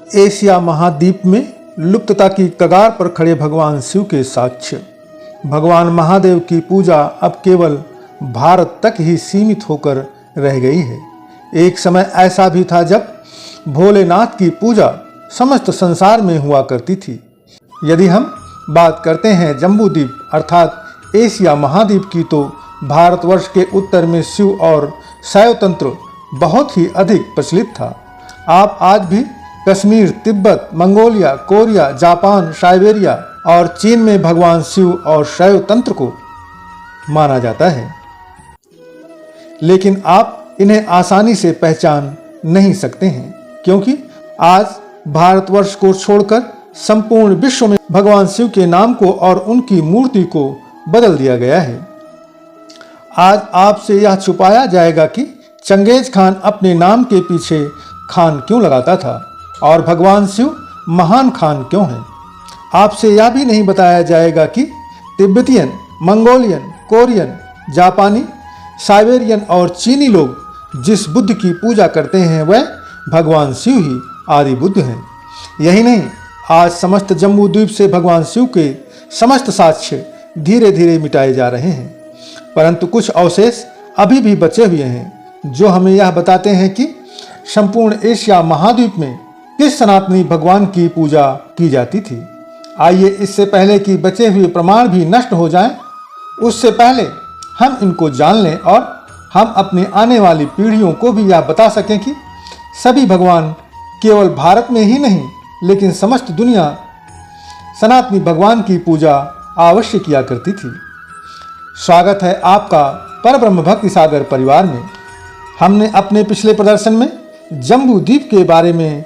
Asia महाद्वीप में लुप्तता की कगार पर खड़े भगवान शिव के साक्ष्य। भगवान महादेव की पूजा अब केवल भारत तक ही सीमित होकर रह गई है। एक समय ऐसा भी था जब भोलेनाथ की पूजा समस्त संसार में हुआ करती थी। यदि हम बात करते हैं जम्बूद्वीप अर्थात एशिया महाद्वीप की, तो भारतवर्ष के उत्तर में शिव और शैव तंत्र बहुत ही अधिक प्रचलित था। आप आज भी Kashmir, Tibet, Mongolia, Korea, Japan, Siberia और चीन में भगवान शिव और शैव तंत्र को माना जाता है, लेकिन आप इन्हें आसानी से पहचान नहीं सकते हैं, क्योंकि आज भारतवर्ष को छोड़कर संपूर्ण विश्व में भगवान शिव के नाम को और उनकी मूर्ति को बदल दिया गया है। आज आपसे यह छुपाया जाएगा कि चंगेज खान अपने नाम के पीछे खान क्यों लगाता था और भगवान शिव महान खान क्यों हैं। आपसे यह भी नहीं बताया जाएगा कि तिब्बतियन, मंगोलियन, कोरियन, जापानी, साइबेरियन और चीनी लोग जिस बुद्ध की पूजा करते हैं वह भगवान शिव ही आदि बुद्ध हैं। यही नहीं, आज समस्त जम्बूद्वीप से भगवान शिव के समस्त साक्ष्य धीरे धीरे मिटाए जा रहे हैं, परंतु कुछ अवशेष अभी भी बचे हुए हैं जो हमें यह बताते हैं कि संपूर्ण एशिया महाद्वीप में किस सनातनी भगवान की पूजा की जाती थी। आइए इससे पहले कि बचे हुए प्रमाण भी नष्ट हो जाएं, उससे पहले हम इनको जान लें और हम अपनी आने वाली पीढ़ियों को भी यह बता सकें कि सभी भगवान केवल भारत में ही नहीं लेकिन समस्त दुनिया सनातनी भगवान की पूजा अवश्य किया करती थी। स्वागत है आपका परब्रह्म भक्ति सागर परिवार में। हमने अपने पिछले प्रदर्शन में जम्बूद्वीप के बारे में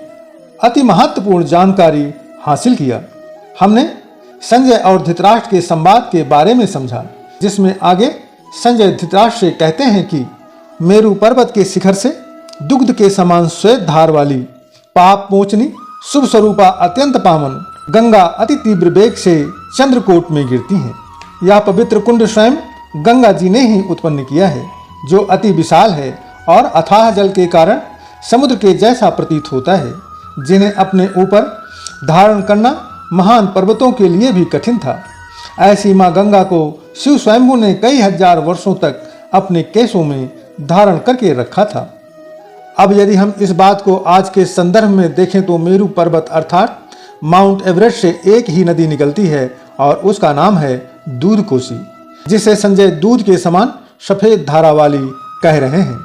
अति महत्वपूर्ण जानकारी हासिल किया। हमने संजय और धृतराष्ट्र के संवाद के बारे में समझा, जिसमें आगे संजय धृतराष्ट्र से कहते हैं कि मेरु पर्वत के शिखर से दुग्ध के समान श्वेत धार वाली पाप मोचनी शुभ स्वरूपा अत्यंत पावन गंगा अति तीव्र वेग से चंद्रकोट में गिरती है। यह पवित्र कुंड स्वयं गंगा जी ने ही उत्पन्न किया है, जो अति विशाल है और अथाह जल के कारण समुद्र के जैसा प्रतीत होता है, जिन्हें अपने ऊपर धारण करना महान पर्वतों के लिए भी कठिन था। ऐसी मां गंगा को शिव स्वयंभू ने कई हजार वर्षों तक अपने केशों में धारण करके रखा था। अब यदि हम इस बात को आज के संदर्भ में देखें तो मेरु पर्वत अर्थात माउंट एवरेस्ट से एक ही नदी निकलती है और उसका नाम है दूध कोसी, जिसे संजय दूध के समान सफेद धारा वाली कह रहे हैं।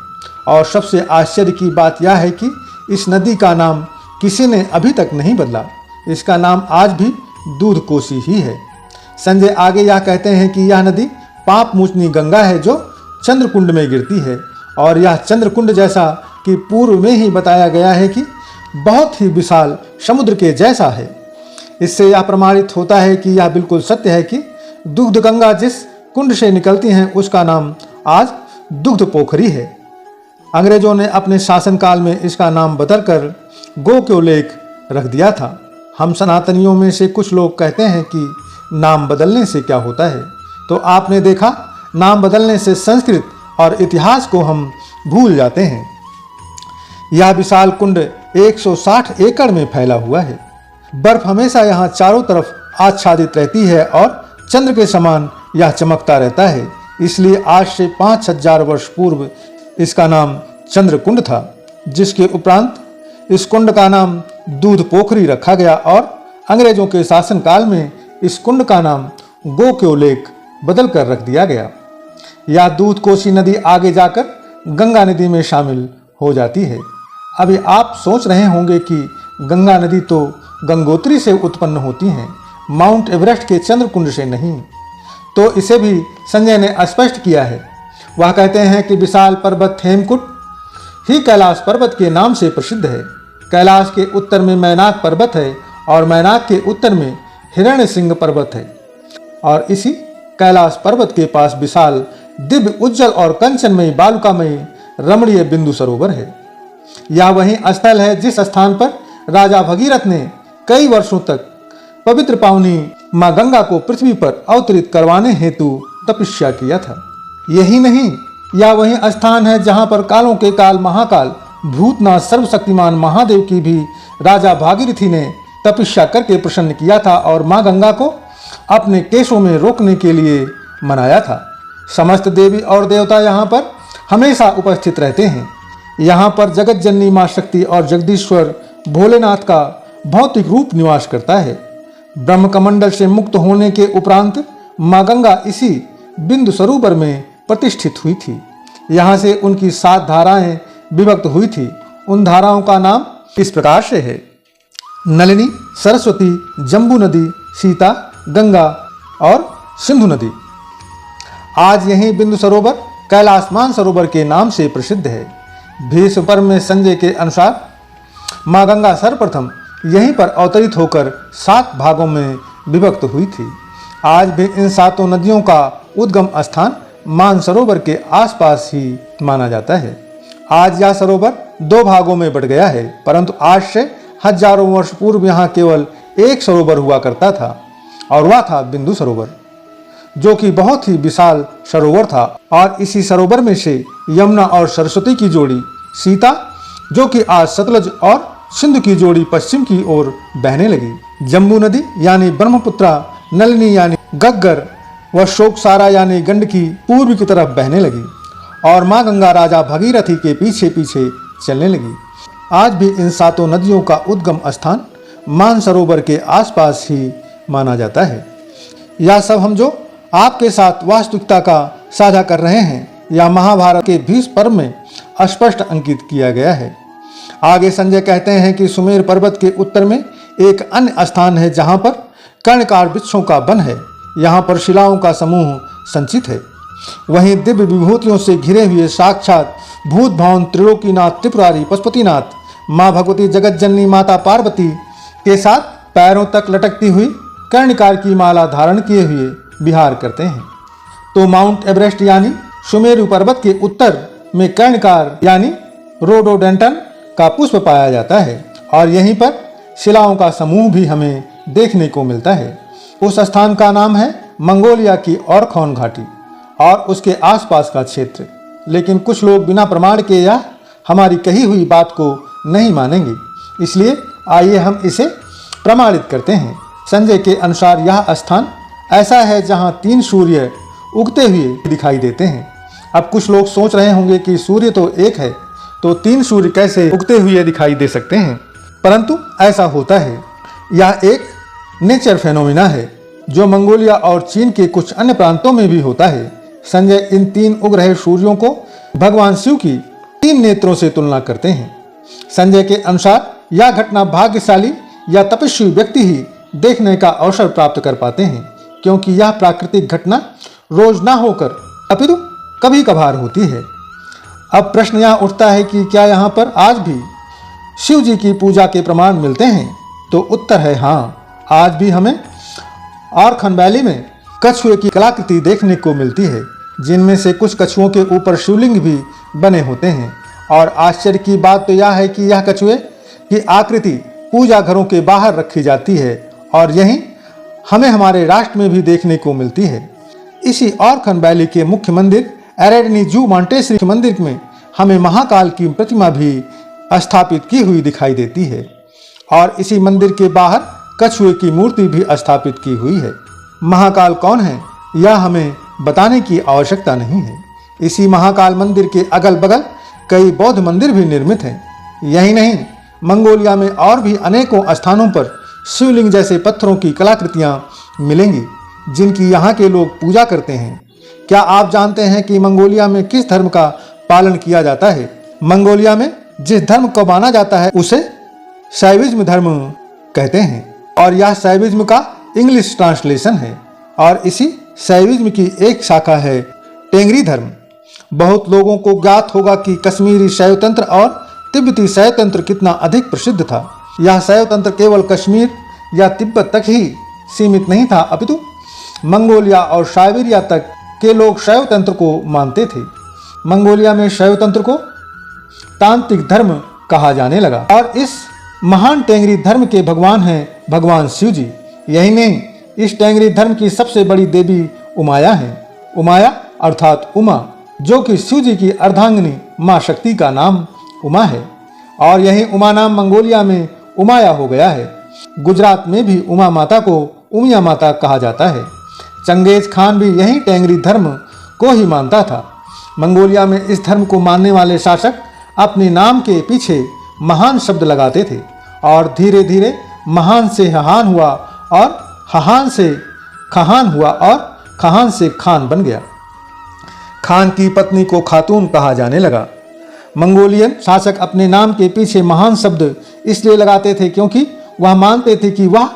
और सबसे आश्चर्य की बात यह है कि इस नदी का नाम किसी ने अभी तक नहीं बदला। इसका नाम आज भी दूध कोसी ही है। संजय आगे यह कहते हैं कि यह नदी पाप मोचनी गंगा है जो चंद्रकुंड में गिरती है, और यह चंद्रकुंड जैसा कि पूर्व में ही बताया गया है कि बहुत ही विशाल समुद्र के जैसा है। इससे यह प्रमाणित होता है कि यह बिल्कुल सत्य है कि दुग्ध गंगा जिस कुंड से निकलती हैं उसका नाम आज दुग्ध पोखरी है। अंग्रेजों ने अपने शासनकाल में इसका नाम बदलकर गोक्योलेक रख दिया था। हम सनातनियों में से कुछ लोग कहते हैं कि नाम बदलने से क्या होता है, तो आपने देखा नाम बदलने से संस्कृत और इतिहास को हम भूल जाते हैं। यह विशाल कुंड 160 एकड़ में फैला हुआ है। बर्फ हमेशा यहाँ चारों तरफ आच्छादित रहती है और चंद्र के समान यह चमकता रहता है। इसलिए आज से 5000 वर्ष पूर्व इसका नाम चंद्रकुंड था, जिसके उपरांत इस कुंड का नाम दूध पोखरी रखा गया और अंग्रेजों के शासनकाल में इस कुंड का नाम गोक्योलेक बदल कर रख दिया गया। यह दूध कोसी नदी आगे जाकर गंगा नदी में शामिल हो जाती है। अभी आप सोच रहे होंगे कि गंगा नदी तो गंगोत्री से उत्पन्न होती है, माउंट एवरेस्ट के चंद्रकुंड से नहीं। तो इसे भी संजय ने स्पष्ट किया है। वह कहते हैं कि विशाल पर्वत हेमकुंड ही कैलाश पर्वत के नाम से प्रसिद्ध है। कैलाश के उत्तर में मैनाक पर्वत है और मैनाक के उत्तर में हिरण्य सिंह पर्वत है, और इसी कैलाश पर्वत के पास विशाल दिव्य उज्जवल और कंचनमयी बालुकामयी रमणीय बिंदु सरोवर है। यह वही स्थल है जिस स्थान पर राजा भगीरथ ने कई वर्षों तक पवित्र पावनी मां गंगा को पृथ्वी पर अवतरित करवाने हेतु तपस्या किया था। यही नहीं, यह वही स्थान है जहां पर कालों के काल महाकाल भूतनाथ सर्वशक्तिमान महादेव की भी राजा भागीरथी ने तपस्या करके प्रसन्न किया था और माँ गंगा को अपने केशों में रोकने के लिए मनाया था। समस्त देवी और देवता यहाँ पर हमेशा उपस्थित रहते हैं। यहाँ पर जगत जननी माँ शक्ति और जगदीश्वर भोलेनाथ का भौतिक रूप निवास करता है। ब्रह्म कमंडल से मुक्त होने के उपरांत माँ गंगा इसी बिंदु सरोवर में प्रतिष्ठित हुई थी। यहाँ से उनकी 7 धाराएं विभक्त हुई थी। उन धाराओं का नाम इस प्रकार से है: नलिनी, सरस्वती, जम्बू नदी, सीता, गंगा और सिंधु नदी। आज यही बिंदु सरोवर कैलाश मानसरोवर के नाम से प्रसिद्ध है। भीष्म पर्व में संजय के अनुसार माँ गंगा सर्वप्रथम यहीं पर अवतरित होकर 7 भागों में विभक्त हुई थी। आज भी इन 7 नदियों का उद्गम स्थान मानसरोवर के आसपास ही माना जाता है। आज यह सरोवर 2 भागों में बट गया है, परंतु आज से हजारों वर्ष पूर्व यहाँ केवल एक सरोवर हुआ करता था और वह था बिंदु सरोवर, जो कि बहुत ही विशाल सरोवर था। और इसी सरोवर में से यमुना और सरस्वती की जोड़ी सीता, जो कि आज सतलज और सिंधु की जोड़ी पश्चिम की ओर बहने लगी। जम्बू नदी यानी ब्रह्मपुत्रा, नलिनी यानी गग्गर व शोकसारा यानी गंडकी पूर्व की तरफ बहने लगी और माँ गंगा राजा भगीरथी के पीछे पीछे चलने लगी। आज भी इन 7 नदियों का उद्गम स्थान मानसरोवर के आसपास ही माना जाता है। यह सब हम जो आपके साथ वास्तविकता का साझा कर रहे हैं, यह महाभारत के भीष्म पर्व में स्पष्ट अंकित किया गया है। आगे संजय कहते हैं कि सुमेर पर्वत के उत्तर में एक अन्य स्थान है जहाँ पर कर्णकार वृक्षों का वन है। यहाँ पर शिलाओं का समूह संचित है। वहीं दिव्य विभूतियों से घिरे हुए साक्षात भूत भवन त्रिलोकीनाथ, त्रिपुरारी, पशुपतिनाथ, माँ भगवती जगत जननी माता पार्वती के साथ पैरों तक लटकती हुई कर्णिकार की माला धारण किए हुए विहार करते हैं। तो माउंट एवरेस्ट यानी सुमेरु पर्वत के उत्तर में कर्णिकार यानी रोडोडेंटन का पुष्प पाया जाता है और यहीं पर शिलाओं का समूह भी हमें देखने को मिलता है। उस स्थान का नाम है मंगोलिया की ऑरखोन घाटी और उसके आसपास का क्षेत्र। लेकिन कुछ लोग बिना प्रमाण के या हमारी कही हुई बात को नहीं मानेंगे, इसलिए आइए हम इसे प्रमाणित करते हैं। संजय के अनुसार यह स्थान ऐसा है जहां 3 सूर्य उगते हुए दिखाई देते हैं। अब कुछ लोग सोच रहे होंगे कि सूर्य तो एक है, तो 3 सूर्य कैसे उगते हुए दिखाई दे सकते हैं? परंतु ऐसा होता है। यह एक नेचर फेनोमेना है जो मंगोलिया और चीन के कुछ अन्य प्रांतों में भी होता है। संजय इन 3 उग रहे सूर्यों को भगवान शिव की 3 नेत्रों से तुलना करते हैं। संजय के अनुसार यह घटना भाग्यशाली या तपस्वी व्यक्ति ही देखने का अवसर प्राप्त कर पाते हैं, क्योंकि यह प्राकृतिक घटना रोज ना होकर अपितु कभी कभार होती है। अब प्रश्न यह उठता है कि क्या यहाँ पर आज भी शिव जी की पूजा के प्रमाण मिलते हैं? तो उत्तर है हाँ। आज भी हमें ऑरखन वैली में कछुए की कलाकृति देखने को मिलती है, जिनमें से कुछ कछुओं के ऊपर शिवलिंग भी बने होते हैं। और आश्चर्य की बात तो यह है कि यह कछुए की आकृति पूजा घरों के बाहर रखी जाती है और यही हमें हमारे राष्ट्र में भी देखने को मिलती है। इसी ऑरखन वैली के मुख्य मंदिर एरेडनी जू मॉन्टेसरी मंदिर में हमें महाकाल की प्रतिमा भी स्थापित की हुई दिखाई देती है और इसी मंदिर के बाहर कछुए की मूर्ति भी स्थापित की हुई है। महाकाल कौन है यह हमें बताने की आवश्यकता नहीं है। इसी महाकाल मंदिर के अगल बगल कई बौद्ध मंदिर भी निर्मित हैं। यही नहीं, मंगोलिया में और भी अनेकों स्थानों पर शिवलिंग जैसे पत्थरों की कलाकृतियां मिलेंगी, जिनकी यहाँ के लोग पूजा करते हैं। क्या आप जानते हैं कि मंगोलिया में किस धर्म का पालन किया जाता है? मंगोलिया में जिस धर्म को माना जाता है उसे शैविज्म धर्म कहते हैं और यह शैविज्म का इंग्लिश ट्रांसलेशन है। और इसी शैविज्म की एक शाखा है टेंगरी धर्म। बहुत लोगों को ज्ञात होगा कि कश्मीरी शैव तंत्र और तिब्बती शैव तंत्र कितना अधिक प्रसिद्ध था। यह शैव तंत्र केवल कश्मीर या तिब्बत तक ही सीमित नहीं था, अपितु मंगोलिया और साइबेरिया तक के लोग शैव तंत्र को मानते थे। मंगोलिया में शैव तंत्र को तांत्रिक धर्म कहा जाने लगा और इस महान टेंगरी धर्म के भगवान हैं भगवान शिव जी। यही नहीं, इस टेंगरी धर्म की सबसे बड़ी देवी उमाया है। उमाया अर्थात उमा, जो कि शिव जी की अर्धांगिनी माँ शक्ति का नाम उमा है। और यही उमा नाम मंगोलिया में उमाया हो गया है। गुजरात में भी उमा माता को उमिया माता कहा जाता है। चंगेज खान भी यही टेंगरी धर्म को ही मानता था। मंगोलिया में इस धर्म को मानने वाले शासक अपने नाम के पीछे महान शब्द लगाते थे और धीरे धीरे महान से हहान हुआ और हहान से खहान हुआ और खहान से खान बन गया। खान की पत्नी को खातून कहा जाने लगा। मंगोलियन शासक अपने नाम के पीछे महान शब्द इसलिए लगाते थे क्योंकि वह मानते थे कि वह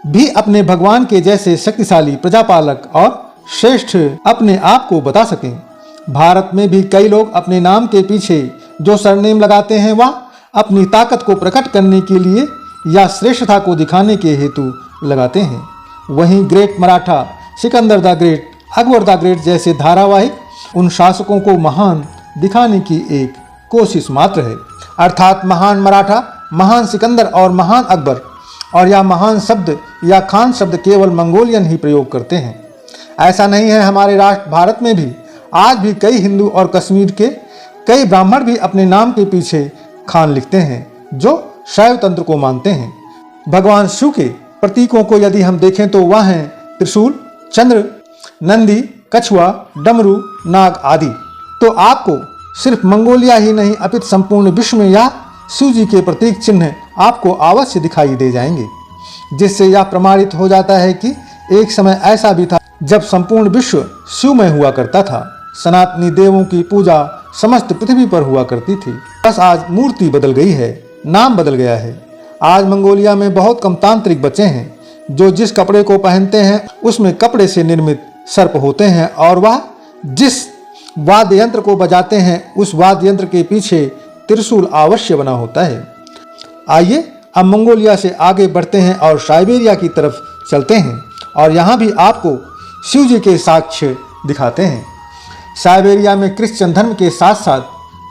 भी अपने भगवान के जैसे शक्तिशाली प्रजापालक और श्रेष्ठ अपने आप को बता सकें। भारत में भी कई लोग अपने नाम के पीछे जो सरनेम लगाते हैं वह अपनी ताकत को प्रकट करने के लिए या श्रेष्ठता को दिखाने के हेतु लगाते हैं। वहीं great Maratha, Sikandar the great, Akbar the great जैसे धारावाहिक उन शासकों को महान दिखाने की एक कोशिश मात्र है। अर्थात महान मराठा, महान सिकंदर और महान अकबर, और यह महान शब्द या खान शब्द केवल मंगोलियन ही प्रयोग करते हैं। ऐसा नहीं है। हमारे राष्ट्र भारत में भी आज भी कई हिंदू और कश्मीर के कई ब्राह्मण भी अपने नाम के पीछे खान लिखते हैं जो शैव तंत्र को मानते हैं। भगवान शिव के प्रतीकों को यदि हम देखें तो वह हैं त्रिशूल, चंद्र, नंदी, कछुआ, डमरू, नाग आदि। तो आपको सिर्फ मंगोलिया ही नहीं अपितु संपूर्ण विश्व में यह शिव जी के प्रतीक चिन्ह आपको अवश्य दिखाई दे जाएंगे, जिससे यह प्रमाणित हो जाता है कि एक समय ऐसा भी था जब संपूर्ण विश्व शिवमय हुआ करता था। सनातनी देवों की पूजा समस्त पृथ्वी पर हुआ करती थी। बस आज मूर्ति बदल गई है, नाम बदल गया है। आज मंगोलिया में बहुत कम तांत्रिक बचे हैं जो जिस कपड़े को पहनते हैं उसमें कपड़े से निर्मित सर्प होते हैं और वह जिस वाद्य यंत्र को बजाते हैं उस वाद्य यंत्र के पीछे त्रिशूल अवश्य बना होता है। आइए अब मंगोलिया से आगे बढ़ते हैं और साइबेरिया की तरफ चलते हैं और यहाँ भी आपको शिव जी के साक्ष्य दिखाते हैं। साइबेरिया में क्रिश्चियन धर्म के साथ साथ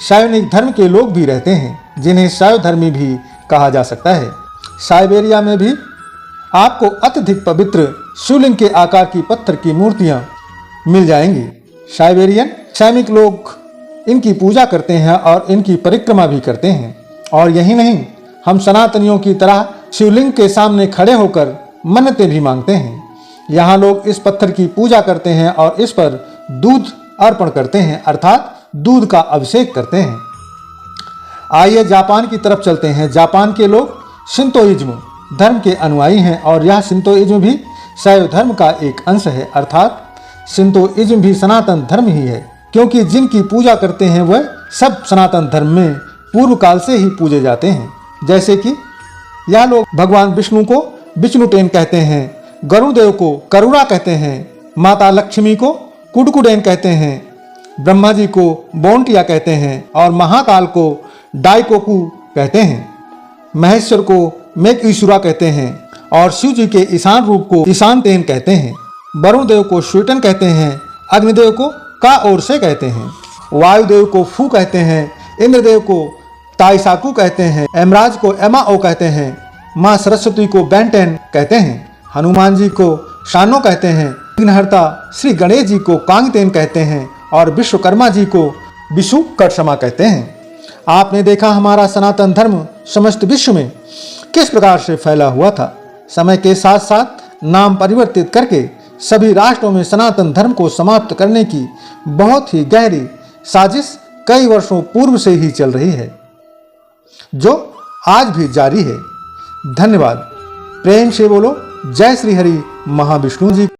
शैवनिक धर्म के लोग भी रहते हैं जिन्हें शैव धर्मी भी कहा जा सकता है। साइबेरिया में भी आपको अत्यधिक पवित्र शिवलिंग के आकार की पत्थर की मूर्तियां मिल जाएंगी। साइबेरियन सैनिक लोग इनकी पूजा करते हैं और इनकी परिक्रमा भी करते हैं। और यही नहीं, हम सनातनियों की तरह शिवलिंग के सामने खड़े होकर मन्नतें भी मांगते हैं। यहाँ लोग इस पत्थर की पूजा करते हैं और इस पर दूध अर्पण करते हैं, अर्थात दूध का अभिषेक करते हैं। आइए जापान की तरफ चलते हैं। जापान के लोग शिंतोइज्म धर्म के अनुयायी हैं और यह शिंतोइज्म भी शैव धर्म का एक अंश है, अर्थात शिंतोइज्म भी सनातन धर्म ही है, क्योंकि जिनकी पूजा करते हैं वह सब सनातन धर्म में पूर्व काल से ही पूजे जाते हैं। जैसे कि यह लोग भगवान विष्णु को विष्णुटेन कहते हैं, गरुड़देव को करुणा कहते हैं, माता लक्ष्मी को कुडकुडेन कहते हैं, ब्रह्मा जी को बोंटिया कहते हैं और महाकाल को डाइकोकू कहते हैं, महेश्वर को मेकईश्वरा कहते हैं और शिव जी के ईशान रूप को ईशानतेन कहते हैं। वरुण देव को श्वेटन कहते हैं, अग्निदेव को का ओर से कहते हैं, वायुदेव को फू कहते हैं, इंद्रदेव को ताइसाकू कहते हैं, एमराज को एमाओ कहते हैं, माँ सरस्वती को बेंटेन कहते हैं, हनुमान जी को शानो कहते हैं, विघ्नहर्ता श्री गणेश जी को कांगतेन कहते हैं और विश्वकर्मा जी को विशुकर्मा कहते हैं। आपने देखा हमारा सनातन धर्म समस्त विश्व में किस प्रकार से फैला हुआ था। समय के साथ साथ नाम परिवर्तित करके सभी राष्ट्रों में सनातन धर्म को समाप्त करने की बहुत ही गहरी साजिश कई वर्षों पूर्व से ही चल रही है, जो आज भी जारी है। धन्यवाद। प्रेम से बोलो जय श्री हरि महाविष्णु जी।